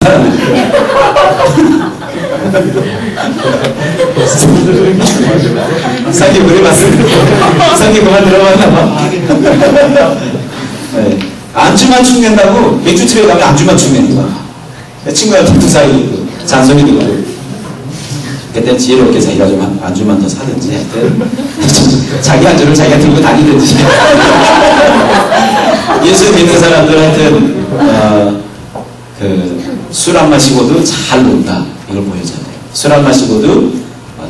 사람들이. 이상님 노래 봤습니다. 이상님 그만 들어봤나봐. 네. 안주만 축낸다고 맥주집에 가면 안주만 축내는 거야. 친구랑 두 사이 잔소리 듣고. 그때 지혜롭게 자기가 좀 안주만 더 사든지 하여튼 자기 안주를 자기가 들고 다니든지. 예수 믿는 사람들 하여튼 술 안 마시고도 잘 논다. 이걸 보여줘야 돼요. 술 안 마시고도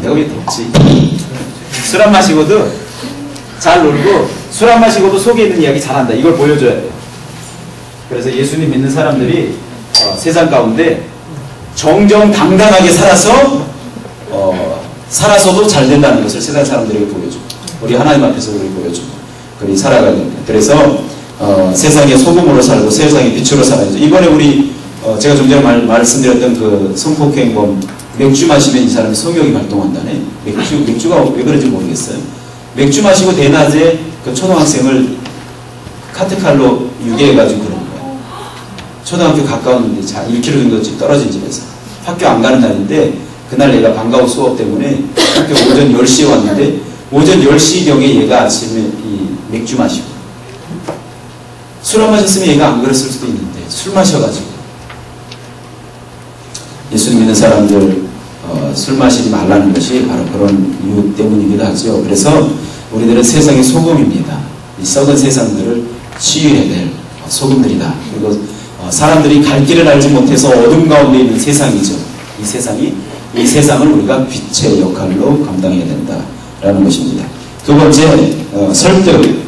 내가 왜 덥지? 술 안 마시고도 잘 놀고 술 안 마시고도 속에 있는 이야기 잘한다. 이걸 보여줘야 돼요. 그래서 예수님 믿는 사람들이 세상 가운데 정정당당하게 살아서도 잘 된다는 것을 세상 사람들에게 보여줘. 우리 하나님 앞에서 우리 보여줘. 그리 살아가야 됩니다. 그래서 세상의 소금으로 살고 세상의 빛으로 살아야죠. 이번에 우리 제가 좀 전에 말씀드렸던 그 성폭행범 맥주 마시면 이 사람이 성욕이 발동한다네. 맥주가 왜 그런지 모르겠어요. 맥주 마시고 대낮에 그 초등학생을 카트칼로 유괴해가지고 그런 거예요. 초등학교 가까운 데 1km 정도 떨어진 집에서 학교 안 가는 날인데 그날 얘가 방과후 수업 때문에 학교 오전 10시에 왔는데 오전 10시경에 얘가 아침에 이 맥주 마시고 술 안 마셨으면 얘가 안 그랬을 수도 있는데 술 마셔가지고 예수님 믿는 사람들 술 마시지 말라는 것이 바로 그런 이유 때문이기도 하죠. 그래서 우리들은 세상의 소금입니다. 이 썩은 세상들을 치유해야 될 소금들이다. 그리고 사람들이 갈 길을 알지 못해서 어둠 가운데 있는 세상이죠. 이 세상을 우리가 빛의 역할로 감당해야 된다라는 것입니다. 두 번째, 설득.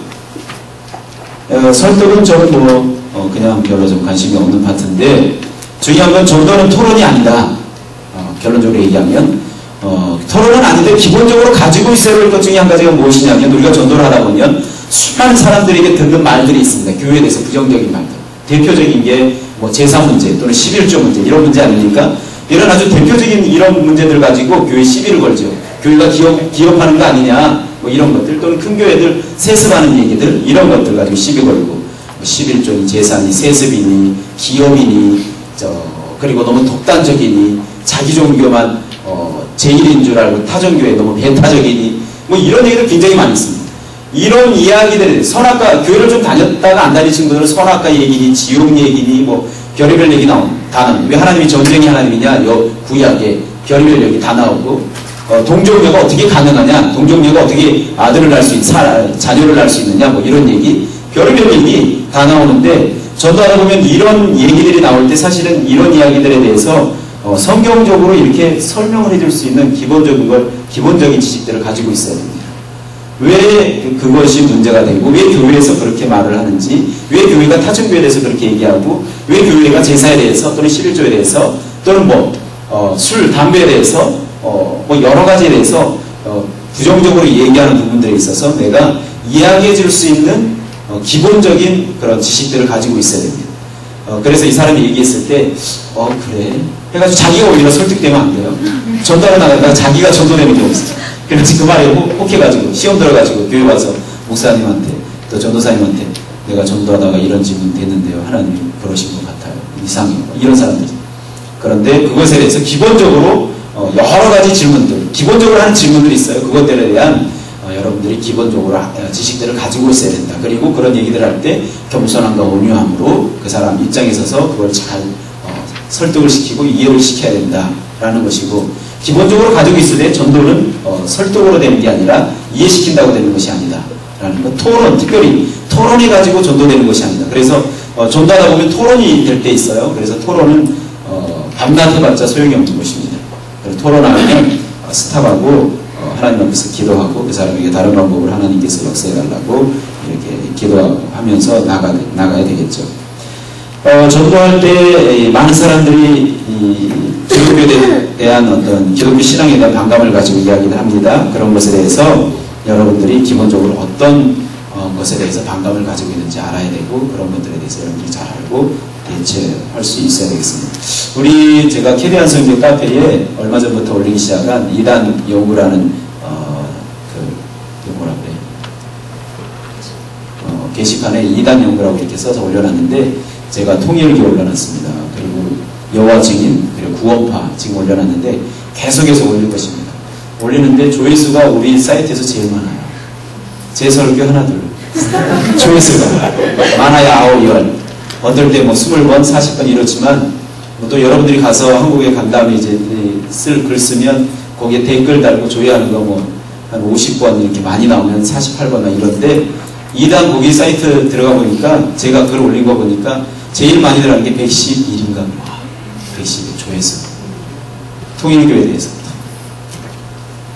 설득은 저는 그냥 별로 좀 관심이 없는 파트인데 중요한 건 전도는 토론이 아니다. 결론적으로 얘기하면 토론은 아닌데 기본적으로 가지고 있어야 할 것 중에 한 가지가 무엇이냐면 우리가 전도를 하다 보면 수많은 사람들에게 듣는 말들이 있습니다. 교회에 대해서 부정적인 말들. 대표적인 게 뭐 제사 문제 또는 11조 문제 이런 문제 아닙니까? 이런 아주 대표적인 이런 문제들 가지고 교회 시비를 걸죠. 교회가 기업하는 거 아니냐 뭐 이런 것들 또는 큰 교회들 세습하는 얘기들 이런 것들 가지고 시비 걸고 뭐 11조니 제사니 세습이니 기업이니 그리고 너무 독단적이니 자기 종교만 제일인 줄 알고 타종교에 너무 배타적이니 뭐 이런 얘기들 굉장히 많이 있습니다. 이런 이야기들 선악과 교회를 좀 다녔다가 안 다니신 분들은 선악과 얘기니 지옥 얘기니 뭐 별의별 얘기 다 나옵니다. 왜 하나님이 전쟁의 하나님이냐 구약에 별의별 얘기 다 나오고 동정녀가 어떻게 가능하냐 동정녀가 어떻게 아들을 낳을 수 자녀를 낳을 수 있느냐 뭐 이런 얘기 별의별 얘기 다 나오는데 전도하다 보면 이런 얘기들이 나올 때 사실은 이런 이야기들에 대해서 성경적으로 이렇게 설명을 해줄 수 있는 기본적인 지식들을 가지고 있어야 됩니다. 왜 그것이 문제가 되고 왜 교회에서 그렇게 말을 하는지 왜 교회가 타종교에 대해서 그렇게 얘기하고 왜 교회가 제사에 대해서 또는 11조에 대해서 또는 술, 담배에 대해서 뭐 여러 가지에 대해서 부정적으로 얘기하는 부분들에 있어서 내가 이야기해 줄 수 있는 기본적인 그런 지식들을 가지고 있어야 됩니다. 그래서 이 사람이 얘기했을 때 그래 해가지고 자기가 오히려 설득되면 안 돼요. 전도하러 나가다가 자기가 전도되는 경우 있어요. 그래서 그 말에 혹해가지고 시험 들어가지고 교회 와서 목사님한테 또 전도사님한테 내가 전도하다가 이런 질문 됐는데요. 하나님이 그러신 것 같아요. 이상해요. 이런 사람들. 그런데 그것에 대해서 기본적으로 여러 가지 질문들, 기본적으로 하는 질문들이 있어요. 그것들에 대한 여러분들이 기본적으로 지식들을 가지고 있어야 된다. 그리고 그런 얘기를 할 때 겸손함과 온유함으로 그 사람 입장에 서서 그걸 잘 설득을 시키고 이해를 시켜야 된다라는 것이고 기본적으로 가지고 있을 때 전도는 설득으로 되는 게 아니라 이해시킨다고 되는 것이 아니다. 라는 것. 토론, 특별히 토론이 가지고 전도되는 것이 아니다. 그래서 전도하다 보면 토론이 될 때 있어요. 그래서 토론은 밤낮 해봤자 소용이 없는 것입니다. 그래서 토론하면 스탑하고 하나님 앞에서 기도하고 그 사람에게 다른 방법을 하나님께서 역사해달라고 이렇게 기도하면서 나가야 되겠죠. 전도할 때 많은 사람들이 기독교에 대한 어떤 기독교 신앙에 대한 반감을 가지고 이야기를 합니다. 그런 것에 대해서 여러분들이 기본적으로 어떤 것에 대해서 반감을 가지고 있는지 알아야 되고 그런 것들에 대해서 여러분들이 잘 알고 대처할 수 있어야 되겠습니다. 제가 캐리안 성교 카페에 얼마 전부터 올리기 시작한 2단 연구라는 게시판에 2단 연구라고 이렇게 써서 올려놨는데 제가 통일기 올려놨습니다. 그리고 여호와 증인, 그리고 구원파 지금 올려놨는데 계속해서 올릴 것입니다. 올리는데 조회수가 우리 사이트에서 제일 많아요. 제 설교 하나 둘 조회수가 많아야 9, 10, 어떨 때 뭐 20번, 40번 이렇지만 또 여러분들이 가서 한국에 간 다음에 이제 쓸 글 쓰면 거기에 댓글 달고 조회하는 거 뭐 한 50번 이렇게 많이 나오면 48번 이런데 이단 거기 사이트 들어가 보니까 제가 글 올린 거 보니까 제일 많이 들어가는 게 111인가 111 조회수 통일교에 대해서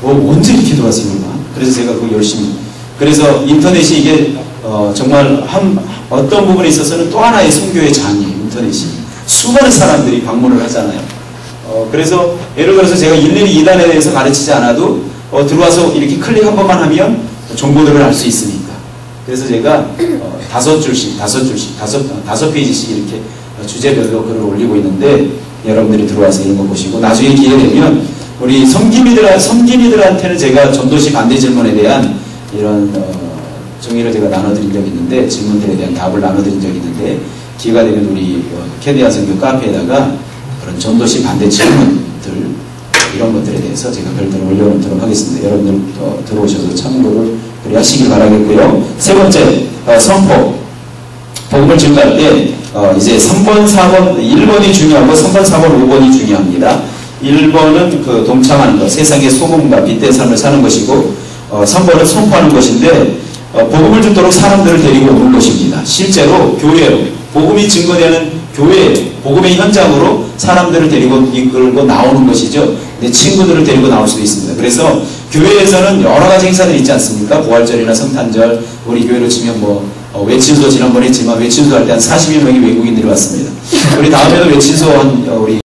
언제 이렇게 들어왔어요? 그래서 제가 그거 열심히 그래서 인터넷이 이게 정말 어떤 부분에 있어서는 또 하나의 선교의 장이에요. 인터넷이 수많은 사람들이 방문을 하잖아요. 그래서 예를 들어서 제가 일일이 이단에 대해서 가르치지 않아도 들어와서 이렇게 클릭 한 번만 하면 정보들을 알 수 있으니까. 그래서 제가 5페이지씩 이렇게 주제별로 글을 올리고 있는데 여러분들이 들어와서 이런 거 보시고 나중에 기회 되면 우리 섬김이들한테는 제가 전도시 반대 질문에 대한 이런 정의를 제가 나눠드린 적이 있는데 질문들에 대한 답을 나눠드린 적이 있는데 기회가 되면 우리 캐디아 선교 카페에다가 그런 전도시 반대 질문들 이런 것들에 대해서 제가 별도로 올려놓도록 하겠습니다. 여러분들 들어오셔서 참고를 하시길 바라겠고요. 세 번째 선포 복음을 증거할 때 이제 3번, 4번, 1번이 중요하고 3번, 4번, 5번이 중요합니다. 1번은 그 동참하는 것, 세상의 소금과 빛된 삶을 사는 것이고 3번은 선포하는 것인데 복음을 듣도록 사람들을 데리고 오는 것입니다. 실제로 교회로 복음이 증거되는 교회, 복음의 현장으로 사람들을 데리고 이끌고 나오는 것이죠. 내 친구들을 데리고 나올 수도 있습니다. 그래서 교회에서는 여러 가지 행사들이 있지 않습니까? 부활절이나 성탄절, 우리 교회로 치면 뭐 외친소 지난번에 했지만 외친소 할 때 한 40여 명의 외국인들이 왔습니다. 우리 다음에도 외친소 우리